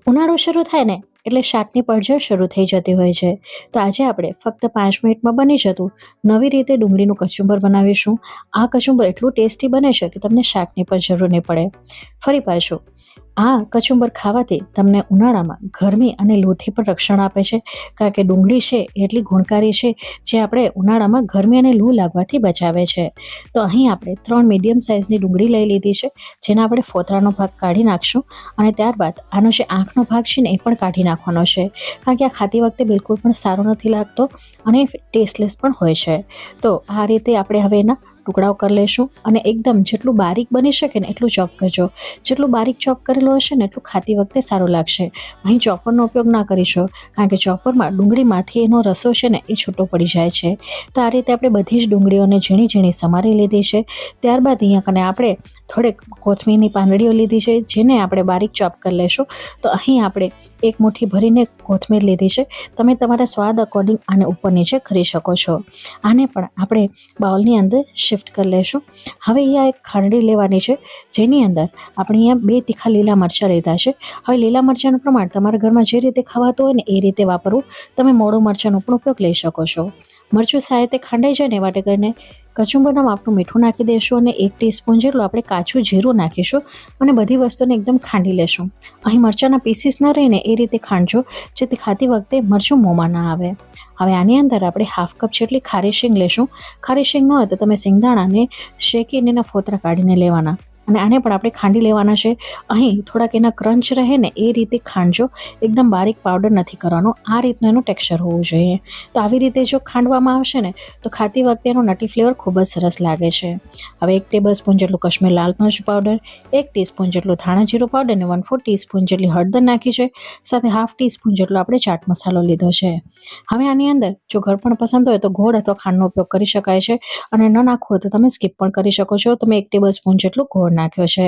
ઉનાળો શરૂ થાય ને એટલે શાકની પળઝડ શરૂ થઈ જતી હોય છે. તો આજે આપણે ફક્ત 5 મિનિટમાં બની જતું નવી રીતે ડુંગળીનું કચુંબર બનાવીશું. આ કચુંબર એટલું ટેસ્ટી બને છે કે તમને શાકની પણ જરૂર નહીં પડે. ફરી પાછું આ કચુંબર ખાવાથી તમને ઉનાળામાં ગરમી અને લૂથી પણ રક્ષણ આપે છે, કારણ કે ડુંગળી છે એ એટલી ગુણકારી છે જે આપણે ઉનાળામાં ગરમી અને લૂ લાગવાથી બચાવે છે. તો અહીં આપણે 3 મીડિયમ સાઇઝની ડુંગળી લઈ લીધી છે, જેને આપણે ફોતરાનો ભાગ કાઢી નાખશું અને ત્યારબાદ આનો જે આંખનો ભાગ છે ને એ પણ કાઢી નાખવાનો છે, કારણ કે આ ખાતી વખતે બિલકુલ પણ સારો નથી લાગતો અને ટેસ્ટલેસ પણ હોય છે. તો આ રીતે આપણે હવે એના ટુકડાઓ કરી લઈશું અને એકદમ જેટલું બારીક બની શકે ને એટલું ચોપ કરજો. જેટલું બારીક ચોપ કરેલું હશે ને એટલું ખાતી વખતે સારું લાગશે. અહીં ચોપરનો ઉપયોગ ના કરીશું, કારણ કે ચોપરમાં ડુંગળીમાંથી એનો રસો છે ને એ છૂટો પડી જાય છે. તો આ રીતે આપણે બધી જ ડુંગળીઓને ઝીણી ઝીણી સમારી લીધી છે. ત્યારબાદ અહીંયા કને આપણે થોડીક કોથમીરની પાંદડીઓ લીધી છે, જેને આપણે બારીક ચોપ કરી લઈશું. તો અહીં આપણે એક મુઠ્ઠી ભરીને કોથમીર લીધી છે. તમે તમારા સ્વાદ અકોર્ડિંગ આને ઉપર નીચે કરી શકો છો. આને પણ આપણે બાઉલની અંદર શિફ્ટ કરી લઈશું. હવે અહીંયા એક ખાંડડી લેવાની છે, જેની અંદર આપણે અહીંયા 2 તીખા લીલા મરચાં લીધા છે. હવે લીલા મરચાંનું પ્રમાણ તમારા ઘરમાં જે રીતે ખવાતું હોય ને એ રીતે વાપરવું. તમે મોડું મરચાંનો પણ ઉપયોગ લઈ શકો છો. મરચું સાયતે ખાંડાઈ જાય ને માટે કરીને કચુંબરના માપનું મીઠું નાખી દઈશું અને 1 ટીસ્પૂન જેટલું આપણે કાચું જીરું નાખીશું અને બધી વસ્તુને એકદમ ખાંડી લેશું. અહીં મરચાંના પીસીસ ન રહીને એ રીતે ખાંડજો, જેથી ખાતી વખતે મરચું મોંમાં ના આવે. હવે આની અંદર આપણે 1/2 કપ જેટલી ખારી શીંગ લેશું. ખારી શીંગ ન હોય તો તમે સિંગદાણાને શેકીને એના ફોતરા કાઢીને લેવાના અને આને પણ આપણે ખાંડી લેવાના છે. અહીં થોડાક એના ક્રંચ રહે ને એ રીતે ખાંડજો, એકદમ બારીક પાવડર નથી કરવાનો. આ રીતનું એનું ટેક્સચર હોવું જોઈએ. તો આવી રીતે જો ખાંડવામાં આવશે ને તો ખાતી વખતે એનો નટી ફ્લેવર ખૂબ જ સરસ લાગે છે. હવે 1 ટેબલસ્પૂન જેટલું કાશ્મીર લાલ મરચું પાવડર, 1 ટીસ્પૂન જેટલું ધાણા જીરું પાવડર અને 1/4 ટીસ્પૂન જેટલી હળદર નાખી છે. સાથે 1/2 ટીસ્પૂન જેટલો આપણે ચાટ મસાલો લીધો છે. હવે આની અંદર જો ગળપણ પસંદ હોય તો ગોળ અથવા ખાંડનો ઉપયોગ કરી શકાય છે, અને ન નાખવો હોય તો તમે સ્કીપ પણ કરી શકો છો. તમે 1 ટેબલસ્પૂન જેટલું ગોળ નાખ્યો છે.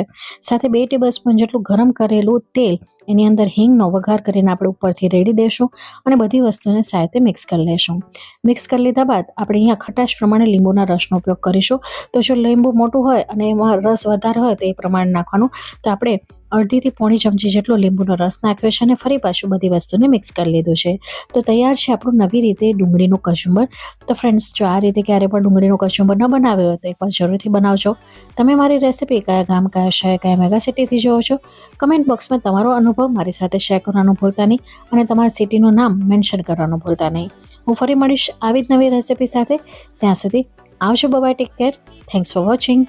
સાથે 2 ટેબલસ્પૂન જેટલું ગરમ કરેલું તેલ, એની અંદર હિંગનો વઘાર કરીને આપણે ઉપરથી રેડી દઈશું અને બધી વસ્તુને સાથે મિક્સ કરી લઈશું. મિક્સ કરી લીધા બાદ આપણે અહીંયા ખટાશ પ્રમાણે લીંબુના રસનો ઉપયોગ કરીશું. તો જો લીંબુ મોટું હોય અને એમાં રસ વધારે હોય તો એ પ્રમાણે નાખવાનું. તો આપણે 1/2 થી 1/4 ચમચી જેટલો લીંબુનો રસ નાખ્યો છે અને ફરી પાછું બધી વસ્તુને મિક્સ કરી લીધું છે. તો તૈયાર છે આપણું નવી રીતે ડુંગળીનું કચુંબર. તો ફ્રેન્ડ્સ, જો આ રીતે ક્યારે પણ ડુંગળીનું કચુંબર ન બનાવ્યો હોય તો એકવાર જરૂરથી બનાવજો. તમે મારી રેસિપી કયા ગામ, કયા શહેર, કયા મેગા સિટીથી જોવો છો, કમેન્ટ બોક્સમાં તમારો અનુભવ મારી સાથે શેર કરવાનું ભૂલતા નહીં અને તમારા સિટીનું નામ મેન્શન કરવાનું ભૂલતા નહીં. હું ફરી મળીશ આવી જ નવી રેસિપી સાથે. ત્યાં સુધી આવજો. Bye, take care. Thanks for watching.